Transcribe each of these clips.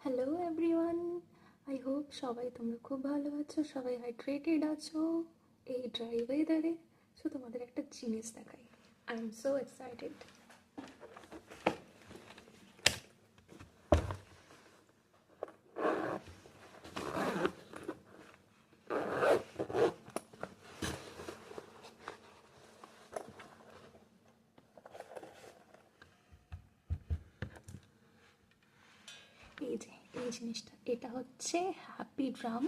Hello everyone, I hope সবাই তোমরা খুব ভালো আছো, সবাই হাইড্রেটেড আছো এই ড্রাই ওয়েদারে। সো তোমাদের একটা জিনিস দেখাই, আই এম সো এক্সাইটেড। এই জিনিসটা, এটা হচ্ছে হ্যাপি ড্রাম।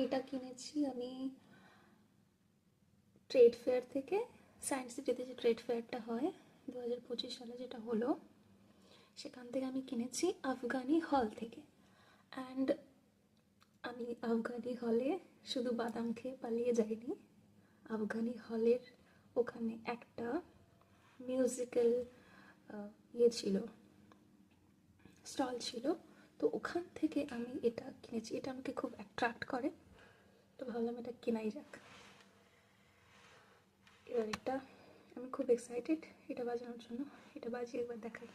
এটা কিনেছি আমি ট্রেড ফেয়ার থেকে, সায়েন্স সিটিতে যে ট্রেড ফেয়ারটা হয় 2025 সালে যেটা হলো, সেখান থেকে আমি কিনেছি আফগানি হল থেকে। অ্যান্ড আমি আফগানি হলে শুধু বাদাম খেয়ে পালিয়ে যাইনি। আফগানি হলের ওখানে একটা মিউজিক্যাল ছিল, স্টল ছিল। তো ওখান থেকে আমি এটা কিনেছি। এটা আমাকে খুব অ্যাট্রাক্ট করে, তো ভাবলাম এটা কেনাই যাক। এবার এটা আমি খুব এক্সাইটেড এটা বাজানোর জন্য। এটা বাজিয়ে একবার দেখাই।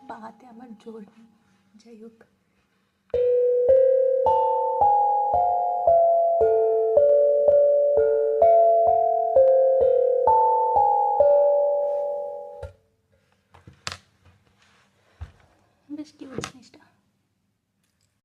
বাহাতে আমার জোর নেই, যাই হোক।